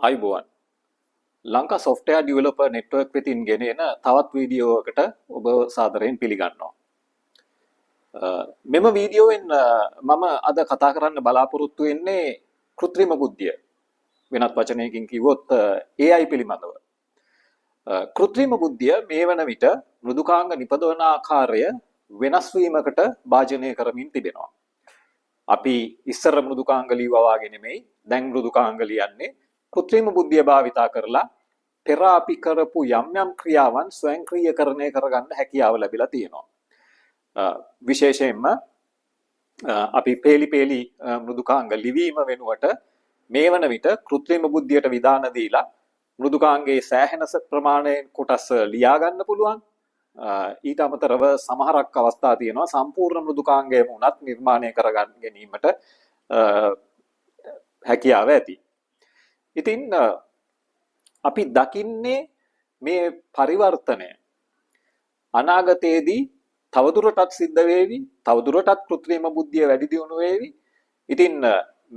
අයිබෝවන් Lanka software developer network වෙතින් ගෙනෙන තවත් වීඩියෝවකට ඔබ සාදරයෙන් පිළිගන්නවා. මෙම වීඩියෝවෙන් මම අද කතා කරන්න බලාපොරොත්තු වෙන්නේ කෘත්‍රිම බුද්ධිය. වෙනත් වචනයකින් කිව්වොත් AI පිළිබඳව. කෘත්‍රිම බුද්ධිය මේ වන විට මෘදුකාංග නිපදවන ආකාරය වෙනස් වීමකට භාජනය කරමින් තිබෙනවා. අපි ඉස්සර මෘදුකාංග ලියුවා වගේ නෙමෙයි දැන් මෘදුකාංග ලියන්නේ කෘත්‍රිම බුද්ධිය භාවිතා කරලා පෙර අපි කරපු යම් යම් ක්‍රියාවන් ස්වයංක්‍රීයකරණය කරගන්න හැකියාව ලැබිලා තියෙනවා. විශේෂයෙන්ම අපි පේලි මෘදුකාංග ලිවීම වෙනුවට මේ වන විට කෘත්‍රිම බුද්ධියට විධාන දීලා මෘදුකාංගයේ සෑහෙන ප්‍රමාණයෙන් කොටස් ලියා ගන්න පුළුවන්. ඊට අමතරව සමහරක් අවස්ථා තියෙනවා සම්පූර්ණ මෘදුකාංගයම උනත් නිර්මාණය කරගන්න ගැනීමට හැකියාව ඇති. ඉතින් අපි දකින්නේ මේ පරිවර්තනය අනාගතයේදී තවදුරටත් සිද්ධ වේවි, තවදුරටත් කෘත්‍රිම බුද්ධිය වැඩි දියුණු වේවි. ඉතින්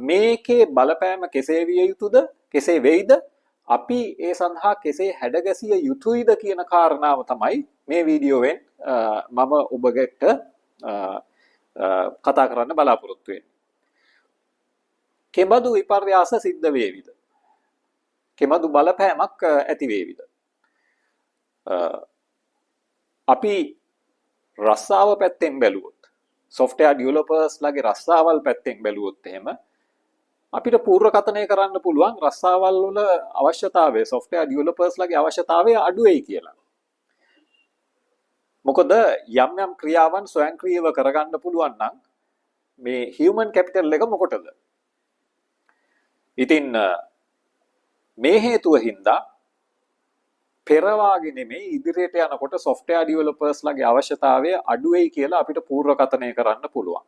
මේකේ බලපෑම කෙසේ විය යුතුද, කෙසේ වෙයිද, අපි ඒ සඳහා කෙසේ හැඩගැසිය යුතුයිද කියන කාරණාව තමයි මේ වීඩියෝවෙන් මම ඔබට කතා කරන්න බලාපොරොත්තු වෙන්නේ. කෙබඳු විපර්යාස සිද්ධ වේවිද? කෙබඳු බලපෑමක් ඇති වේවිද? අපි රස්සාව පැත්තෙන් බැලුවොත්, software developers ලගේ රස්සාවල් පැත්තෙන් බැලුවොත් එහෙම අපිට පූර්වකථනය කරන්න පුළුවන් රස්සාවල් වල අවශ්‍යතාවය, software developers ලගේ අවශ්‍යතාවය අඩු වෙයි කියලා. මොකද යම් යම් ක්‍රියාවන් ස්වයංක්‍රීයව කරගන්න පුළුවන් නම් මේ human capital එක මොකටද? ඉතින් මේ හේතුව හින්දා පෙර වාගේ නෙමෙයි ඉදිරියට යනකොට software developers ලගේ අවශ්‍යතාවය අඩු වෙයි කියලා අපිට පූර්වකථනය කරන්න පුළුවන්.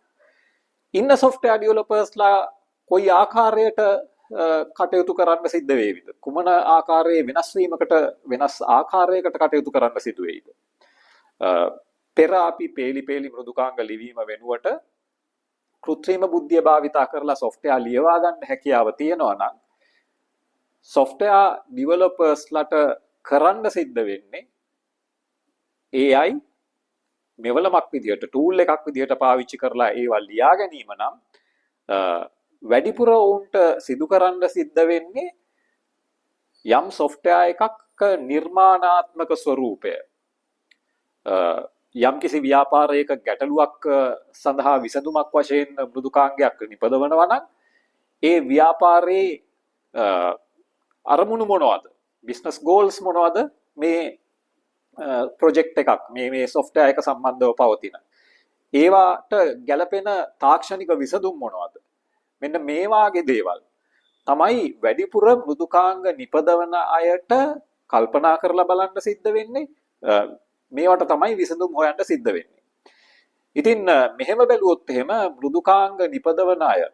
ඉන්න software developers ලා කොයි ආකාරයට කටයුතු කරන්න සිද්ධ වේවිද? කුමන ආකාරයේ වෙනස් ආකාරයකට කටයුතු කරන්න සිදු වෙයිද? පෙර අපි පේලි මෘදුකාංග ලිවීම වෙනුවට කෘත්‍රිම බුද්ධිය භාවිතා කරලා software ලියවා ගන්න හැකියාව තියෙනවා නම් software developers ලට කරන්න සිද්ධ වෙන්නේ AI මෙවලමක් විදියට tool එකක් විදියට පාවිච්චි කරලා ඒවා ලියා ගැනීම නම් වැඩිපුර උන්ට සිදු කරන්න සිද්ධ වෙන්නේ යම් software එකක් නිර්මාණාත්මක ස්වරූපය යම් කිසි ව්‍යාපාරයක ගැටලුවක් සඳහා විසඳුමක් වශයෙන් මෘදුකාංගයක් නිපදවනවා නම් ඒ ව්‍යාපාරයේ අරමුණු මොනවද? business goals මොනවද? මේ project එකක් මේ software එක සම්බන්ධව පවතින. ඒවට ගැළපෙන තාක්ෂණික විසඳුම් මොනවද? මෙන්න මේ වාගේ දේවල් තමයි වැඩිපුර මෘදුකාංග නිපදවන අයට කල්පනා කරලා බලන්න සිද්ධ වෙන්නේ. මේවට තමයි විසඳුම් හොයන්න සිද්ධ වෙන්නේ. ඉතින් මෙහෙම බැලුවොත් එහෙම මෘදුකාංග නිපදවන අය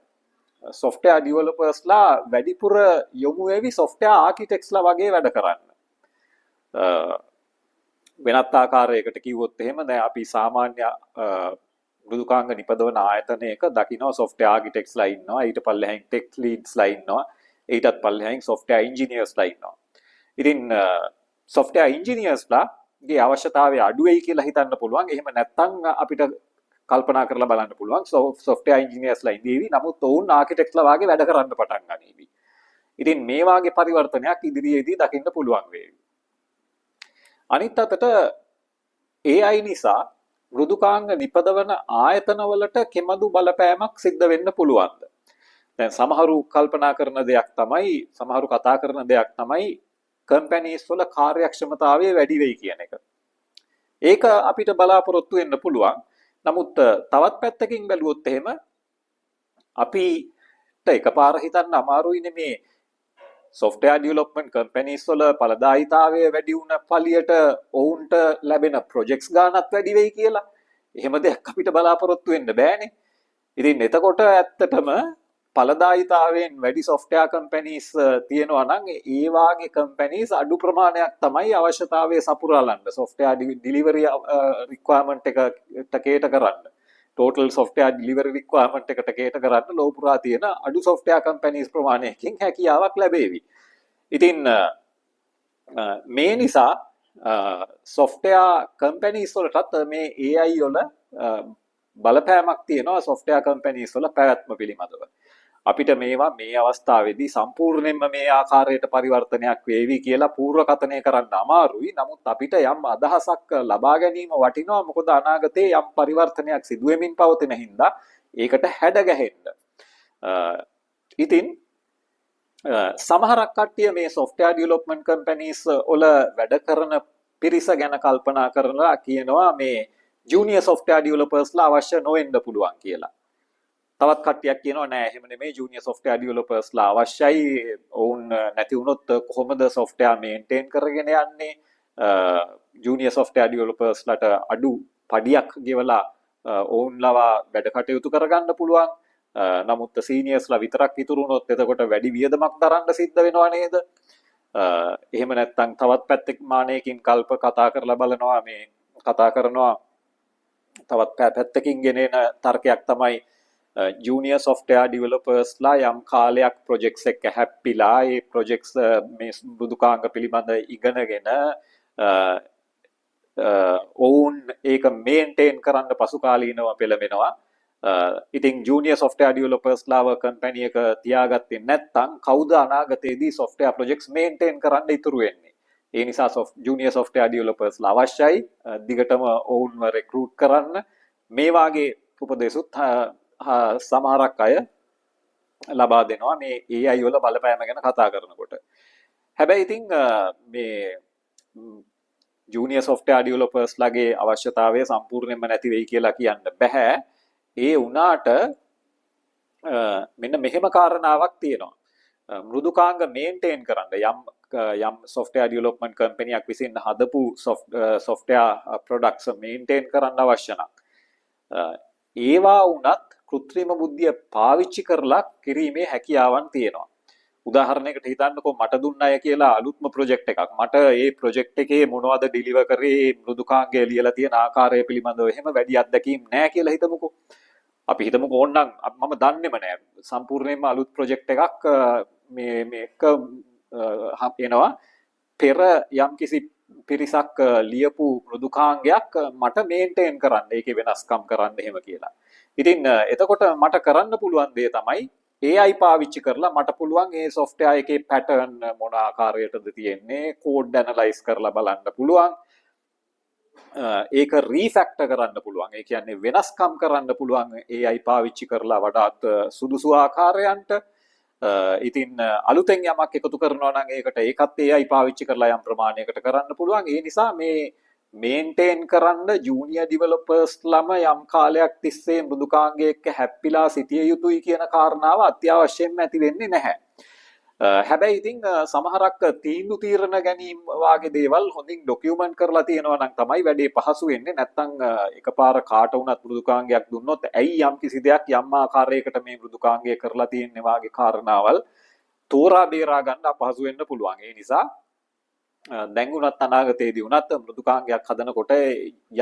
software developers ලා වැඩිපුර යොමු වෙවි software architects ලා වගේ වැඩ කරන්න. වෙනත් ආකාරයකට කිව්වොත් එහෙම දැන් අපි සාමාන්‍ය මෘදුකාංග නිපදවන ආයතනයක දකිනවා software architects ලා ඉන්නවා, ඊට පල්ලෙහායින් tech leads ලා ඉන්නවා, ඊටත් පල්ලෙහායින් software engineers ලා ඉන්නවා. ඉතින් software engineers ලාගේ අවශ්‍යතාවය අඩු වෙයි කියලා හිතන්න පුළුවන්. එහෙම නැත්නම් අපිට කල්පනා කරලා බලන්න පුළුවන් software engineers ලා ඉඳීවි. නමුත් ඔවුන් architects ලා වාගේ වැඩ කරන්න පටන් ගනීවි. ඉතින් මේ වාගේ පරිවර්තනයක් ඉදිරියේදී දකින්න පුළුවන් වේවි. අනිත් අතට AI නිසා මෘදුකාංග නිපදවන ආයතනවලට කෙබඳු බලපෑමක් සිද්ධ වෙන්න පුළුවන්ද? දැන් සමහරු කල්පනා කරන දෙයක් තමයි, සමහරු කතා කරන දෙයක් තමයි companies වල කාර්යක්ෂමතාවය වැඩි වෙයි කියන එක. ඒක අපිට බලාපොරොත්තු වෙන්න පුළුවන්. නමුත් තවත් පැත්තකින් බැලුවොත් එහෙම අපිට එකපාර හිතන්න අමාරුයිනේ මේ software development companies වල ඵලදායීතාවය වැඩි වුණ පළියට ඔවුන්ට ලැබෙන projects ගානත් වැඩි වෙයි කියලා. එහෙම දෙයක් අපිට බලාපොරොත්තු වෙන්න බෑනේ. ඉතින් එතකොට ඇත්තටම ඵලදායීතාවයෙන් වැඩි software companies තියෙනවා නම් ඒ වාගේ companies අඩු ප්‍රමාණයක් තමයි අවශ්‍යතාවය සපුරාලන්න software delivery requirement එකට කේට කරන්න. total software delivery requirement එකට කේට කරන්න ලෝපුරා තියෙන අඩු software companies ප්‍රමාණයකින් හැකියාවක් ලැබෙවි. ඉතින් මේ නිසා software companies වලටත් මේ AI වල බලපෑමක් තියෙනවා software companies වල පැවැත්ම පිළිබඳව. අපිට මේවා මේ අවස්ථාවේදී සම්පූර්ණයෙන්ම මේ ආකාරයට පරිවර්තනයක් වේවි කියලා පූර්වකථනය කරන්න අමාරුයි. නමුත් අපිට යම් අදහසක් ලබා ගැනීම වටිනවා. මොකද අනාගතයේ යම් පරිවර්තනයක් සිදු වෙමින් පවතින හින්දා ඒකට හැඩ ගැහෙන්න. ඉතින් සමහරක් කට්ටිය මේ software development companies වල වැඩ කරන පිරිස ගැන කල්පනා කරලා කියනවා මේ junior software developers ලා අවශ්‍ය නොවෙන්න පුළුවන් කියලා. තවත් කට්ටියක් කියනවා නෑ එහෙම නෙමෙයි junior software developers ලා අවශ්‍යයි. ඔවුන් නැති වුණොත් කොහොමද software maintain කරගෙන යන්නේ? junior software developers ලාට අඩු පඩියක් ගෙවලා ඔවුන්ලව වැඩ කටයුතු කරගන්න පුළුවන්. නමුත් සීනියර්ස්ලා විතරක් ඉතුරු වුණොත් එතකොට වැඩි වියදමක් දරන්න සිද්ධ වෙනවා නේද? එහෙම නැත්නම් තවත් පැත්තක මානයකින් කතා කරලා බලනවා මේ කතා කරනවා තවත් පැත්තකින් ගෙනෙන තර්කයක් තමයි junior software developers ලා යම් කාලයක් projects එක හැප්පිලා ඒ projects මේ මෘදුකාංග පිළිබඳ ඉගෙනගෙන ඔවුන් ඒක maintain කරන්න පසු කාලීනව පෙළඹෙනවා. ඉතින් junior software developers ලාව company එක තියාගත්තේ නැත්නම් කවුද අනාගතයේදී software projects maintain කරන්න ඉතුරු වෙන්නේ? ඒ නිසා junior software developers ලා අවශ්‍යයි. දිගටම ඔවුන්ව recruit කරන්න. මේ වාගේ උපදේශුත් සමහරක් අය ලබා දෙනවා මේ AI වල බලපෑම ගැන කතා කරනකොට. හැබැයි ඉතින් මේ junior software developers ලාගේ අවශ්‍යතාවය සම්පූර්ණයෙන්ම නැති වෙයි කියලා කියන්න බෑ. ඒ වුණාට මෙන්න මෙහෙම කාරණාවක් තියෙනවා. මෘදුකාංග මේන්ටේන් කරන්න යම් software development company එකක් විසින් හදපු software products මේන්ටේන් කරන්න අවශ්‍ය නම් ඒවා වුණත් කෘත්‍රිම බුද්ධිය පාවිච්චි කරලා කිරීමේ හැකියාවන් තියෙනවා. උදාහරණයකට හිතන්නකෝ මට දුන්න අය කියලා අලුත්ම ප්‍රොජෙක්ට් එකක්. මට මේ ප්‍රොජෙක්ට් එකේ මොනවද ඩිලිවර් කරේ මෘදුකාංගය ලියලා තියෙන ආකාරය පිළිබඳව එහෙම වැඩි අත්දැකීම් නැහැ කියලා හිතමුකෝ. අපි හිතමුකෝ ඕනනම් මම දන්නේම නැහැ. සම්පූර්ණයෙන්ම අලුත් ප්‍රොජෙක්ට් එකක් මේක එනවා. පෙර යම්කිසි පිරිසක් ලියපු මෘදුකාංගයක් මට මේන්ටේන් කරන්න. ඒකේ වෙනස්කම් කරන්න එහෙම කියලා. ඉතින් එතකොට මට කරන්න පුළුවන් දේ තමයි AI පාවිච්චි කරලා මට පුළුවන් මේ software එකේ pattern මොන ආකාරයටද තියෙන්නේ code analyze කරලා බලන්න පුළුවන්. ඒක refactor කරන්න පුළුවන්. ඒ කියන්නේ වෙනස්කම් කරන්න පුළුවන් AI පාවිච්චි කරලා වඩාත් සුදුසු ආකාරයන්ට. ඉතින් අලුතෙන් යමක් එකතු කරනවා නම් ඒකට ඒකත් AI පාවිච්චි කරලා යම් ප්‍රමාණයකට කරන්න පුළුවන්. ඒ නිසා මේ මේන්ටේන් කරන්න ජූනියර් ඩිවෙලොපර්ස් ළම යම් කාලයක් තිස්සේ මෘදුකාංගය එක්ක හැප්පිලා සිටිය යුතුයි කියන කාරණාව අත්‍යවශ්‍යයෙන්ම ඇති වෙන්නේ නැහැ. හැබැයි ඉතින් සමහරක් තීන්දුව తీරන ගැනීම වාගේ දේවල් හොඳින් ડોකියුමන්ට් කරලා තියෙනවා නම් තමයි වැඩේ පහසු වෙන්නේ. නැත්නම් එකපාර කාට වුණත් මෘදුකාංගයක් දුන්නොත් ඇයි යම් කිසි දෙයක් යම් ආකාරයකට මේ මෘදුකාංගය කරලා තියෙන්නේ වාගේ කාරණාවල් තෝරා බේරා ගන්න අපහසු වෙන්න පුළුවන්. ඒ නිසා දැන් උනත් අනාගතයේදී උනත් මෘදුකාංගයක් හදනකොට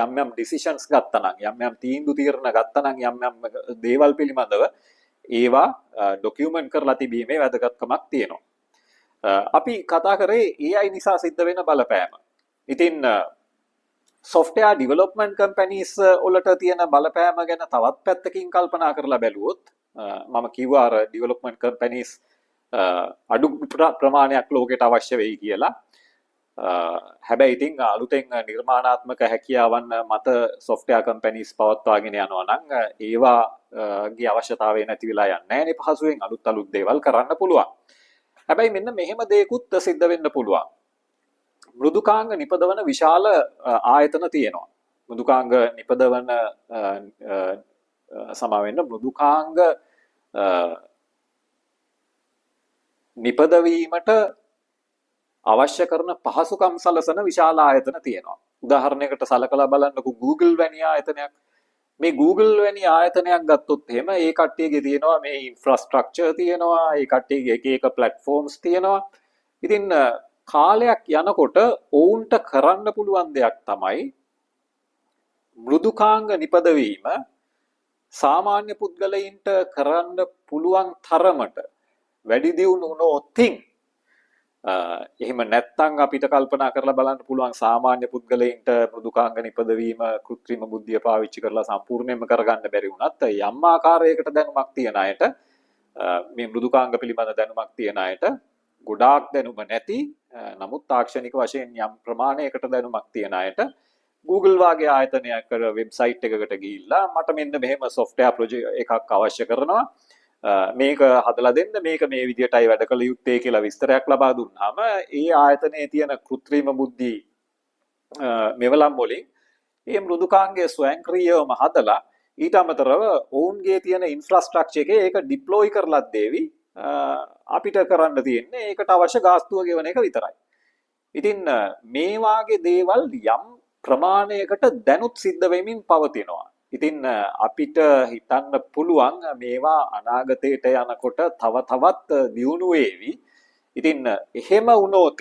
යම් යම් ඩිසිෂන්ස් ගත්තා නම් යම් යම් තීන්දුව తీරන ගත්තා නම් යම් යම් දේවල් පිළිබඳව ඒවා ડોකියුමන්ට් කරලා තිබීමේ වැදගත්කමක් තියෙනවා. අපි කතා කරේ AI නිසා සිද්ධ වෙන බලපෑම. ඉතින් software development companies වලට තියෙන බලපෑම ගැන තවත් පැත්තකින් කල්පනා කරලා බැලුවොත් මම කිව්වා අර development companies අඩු ප්‍රමාණයක් ලෝකෙට අවශ්‍ය වෙයි කියලා. හැබැයි ඉතින් අලුතෙන් නිර්මාණාත්මක හැකියාවන් මත software companies පවත්වාගෙන යනවා නම් ඒවාගේ අවශ්‍යතාවය නැති වෙලා යන්නේ නැහැ නේ. පහසුවෙන් අලුත් දේවල් කරන්න පුළුවන්. හැබැයි මෙන්න මෙහෙම දෙයක්ත් සිද්ධ වෙන්න පුළුවන්. මෘදුකාංග නිපදවන විශාල ආයතන තියෙනවා. මෘදුකාංග නිපදවන සමාවෙන්න මෘදුකාංග නිපදවීමට අවශ්‍ය කරන පහසුකම් සලසන විශාල ආයතන තියෙනවා. උදාහරණයකට සලකලා බලන්නකෝ Google වැනි ආයතනයක්. මේ Google වැනි ආයතනයක් ගත්තොත් එහෙම ඒ කට්ටියගේ තියෙනවා මේ ඉන්ෆ්‍රාස්ට්‍රක්චර් තියෙනවා, ඒ කට්ටියගේ එක ප්ලැට්ෆෝම්ස් තියෙනවා. ඉතින් කාලයක් යනකොට ඔවුන්ට කරන්න පුළුවන් දෙයක් තමයි මෘදුකාංග නිපදවීම සාමාන්‍ය පුද්ගලයින්ට කරන්න පුළුවන් තරමට වැඩි දියුණු නොතින් එහෙම නැත්නම් අපිට කල්පනා කරලා බලන්න පුළුවන් සාමාන්‍ය පුද්ගලයින්ට මෘදුකාංග නිපදවීම කෘත්‍රිම බුද්ධිය පාවිච්චි කරලා සම්පූර්ණයෙන්ම කරගන්න බැරි වුණත් යම් ආකාරයකට දැනුමක් තියන අයට මේ මෘදුකාංග පිළිබඳ දැනුමක් තියන අයට ගොඩාක් දැනුම නැති නමුත් තාක්ෂණික වශයෙන් යම් ප්‍රමාණයකට දැනුමක් තියන අයට Google වාගේ ආයතනයක වෙබ්සයිට් එකකට ගිහිල්ලා මට මෙන්න මෙහෙම software project එකක් අවශ්‍ය කරනවා මේක හදලා දෙන්න මේක මේ විදියටයි වැඩ කළ යුත්තේ කියලා විස්තරයක් ලබා දුන්නාම ඒ ආයතනයේ තියෙන කෘත්‍රිම බුද්ධි මෙවලම් වලින් මේ මෘදුකාංගයේ ස්වයංක්‍රීයවම හදලා ඊට අමතරව ඔවුන්ගේ තියෙන ඉන්ෆ්‍රාස්ට්‍රක්චර් එකේ ඒක ඩිප්ලොයි කරලා දෙවි අපිට කරන්න තියෙන්නේ ඒකට අවශ්‍ය ගාස්තුව ගෙවන එක විතරයි. ඉතින් මේ වාගේ දේවල් යම් ප්‍රමාණයකට දැනුත් සිද්ධ වෙමින් පවතිනවා. ඉතින් අපිට හිතන්න පුළුවන් මේවා අනාගතයට යනකොට තව තවත් දියුණු වේවි. ඉතින් එහෙම වුණොත්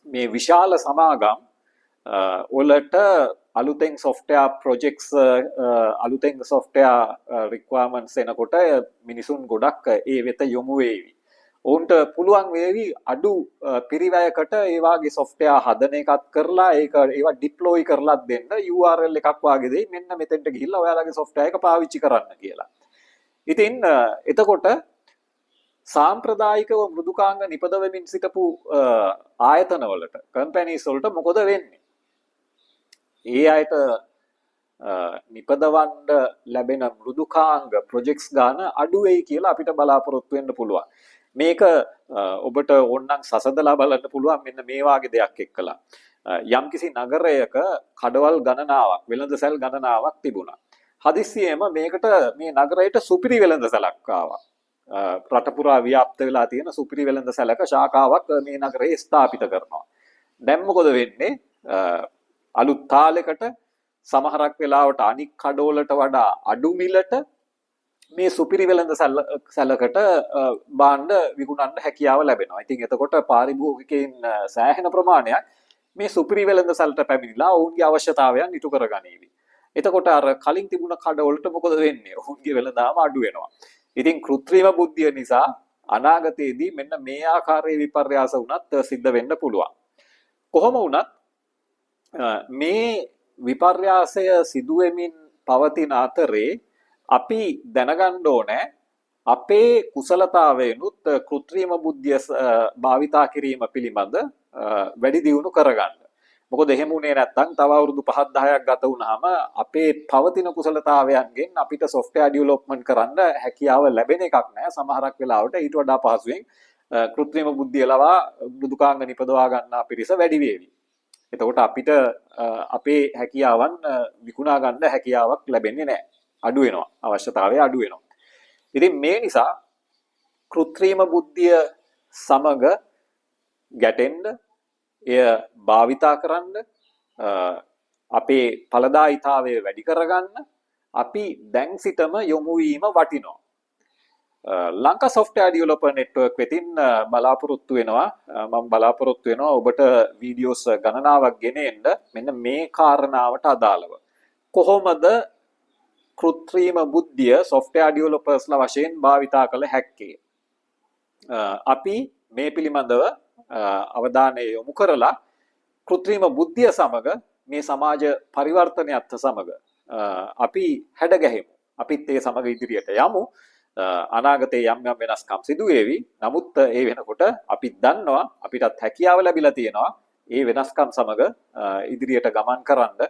මේ විශාල සමාගම් වලට අලුතෙන් software projects අලුතෙන් software requirements එනකොට මිනිසුන් ගොඩක් ඒ වෙත යොමු වේවි. ඔවුන්ට පුළුවන් වේවි අඩු පිරිවැයකට ඒ වාගේ software හදන එකත් කරලා ඒවා deploy කරලා දෙන්න URL එකක් වාගේ දෙයි මෙන්න මෙතෙන්ට ගිහිල්ලා ඔයාලගේ software එක පාවිච්චි කරන්න කියලා. ඉතින් එතකොට සාම්ප්‍රදායිකව මෘදුකාංග නිපදවමින් සිටපු ආයතන වලට companies වලට මොකද වෙන්නේ? ඒ අයට නිපදවන්න ලැබෙන මෘදුකාංග projects ගන්න අඩු වෙයි කියලා අපිට බලාපොරොත්තු වෙන්න පුළුවන්. මේක ඔබට ඕනනම් සසඳලා බලන්න පුළුවන් මෙන්න මේ වාගේ දෙයක් එක්කලා. යම්කිසි නගරයක කඩවල් ගණනාවක් වෙළඳසැල් ගණනාවක් තිබුණා. හදිස්සියෙම මේකට මේ නගරයට සුපිරි වෙළඳසැලක් ආවා. රට පුරා ව්‍යාප්ත වෙලා තියෙන සුපිරි වෙළඳසැලක ශාඛාවක් මේ නගරයේ ස්ථාපිත කරනවා. දැන් මොකද වෙන්නේ? අලුත් තාලයකට සමහරක් වෙලාවට අනික් කඩවලට වඩා අඩු මිලට මේ සුපිරි වෙළඳ සැලකට භාණ්ඩ විකුණන්න හැකියාව ලැබෙනවා. ඉතින් එතකොට පාරිභෝගිකයින් සෑහෙන ප්‍රමාණයක් මේ සුපිරි වෙළඳ සැලට පැමිණිලා ඔවුන්ගේ අවශ්‍යතාවයන් ඉටු කරගනීවි. එතකොට අර කලින් තිබුණ කඩවලට මොකද වෙන්නේ? ඔවුන්ගේ වෙළඳාම අඩු වෙනවා. ඉතින් කෘත්‍රිම බුද්ධිය නිසා අනාගතයේදී මෙන්න මේ ආකාරයේ විපර්යාස වුණත් සිද්ධ වෙන්න පුළුවන්. කොහොම වුණත් මේ විපර්යාසය සිදුවෙමින් පවතින අතරේ අපි දැනගන්න ඕනේ අපේ කුසලතාවයනුත් කෘත්‍රිම බුද්ධිය භාවිතා කිරීම පිළිබඳ වැඩි දියුණු කරගන්න. මොකද එහෙම උනේ නැත්නම් තව අවුරුදු 5-10ක් ගත වුණාම අපේ පවතින කුසලතාවයන්ගෙන් අපිට software development කරන්න හැකියාව ලැබෙන එකක් නෑ. සමහරක් වෙලාවට ඊට වඩා පහසුවෙන් කෘත්‍රිම බුද්ධිය ලවා මෘදුකාංග නිපදවා ගන්න පිරිස වැඩි වේවි. එතකොට අපිට අපේ හැකියාවන් විකුණා ගන්න හැකියාවක් ලැබෙන්නේ නැහැ. අඩු වෙනවා. අවශ්‍යතාවය අඩු වෙනවා. ඉතින් මේ නිසා කෘත්‍රිම බුද්ධිය සමග ගැටෙන්න, එය භාවිතා කරන්න, අපේ ඵලදායීතාවය වැඩි කරගන්න අපි දැන් සිටම යොමු වීම වටිනවා. ලංකා software developer network වෙතින් බලාපොරොත්තු වෙනවා මම බලාපොරොත්තු වෙනවා ඔබට වීඩියෝස් ගණනාවක් ගෙනෙන්න මෙන්න මේ කාරණාවට අදාළව කොහොමද කෘත්‍රිම බුද්ධිය software developersලා වශයෙන් භාවිතා කළ හැක්කේ අපි මේ පිළිබඳව අවධානය යොමු කරලා කෘත්‍රිම බුද්ධිය සමග මේ සමාජ පරිවර්තනයත් සමග අපි හැඩගැහෙමු අපිත් ඒ සමග ඉදිරියට යමු අනාගතයේ යම් යම් වෙනස්කම් සිදු වේවි. නමුත් ඒ වෙනකොට අපි දන්නවා අපිටත් හැකියාව ලැබිලා තියෙනවා ඒ වෙනස්කම් සමග ඉදිරියට ගමන් කරන්න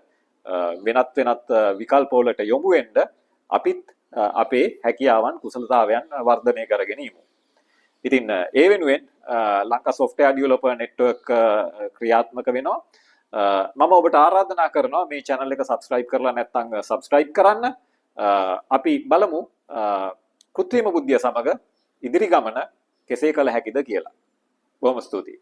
වෙනත් විකල්ප වලට යොමු වෙන්න අපිත් අපේ හැකියාවන් කුසලතාවයන් වර්ධනය කරගෙන ඉමු. ඉතින් ඒ වෙනුවෙන් ලංකා software developer network ක්‍රියාත්මක වෙනවා. මම ඔබට ආරාධනා කරනවා මේ channel එක subscribe කරලා නැත්නම් subscribe කරන්න. අපි බලමු කෘත්‍රිම බුද්ධිය සමග ඉදිරි ගමන කෙසේ කළ හැකිද කියලා. බොහොම ස්තුතියි.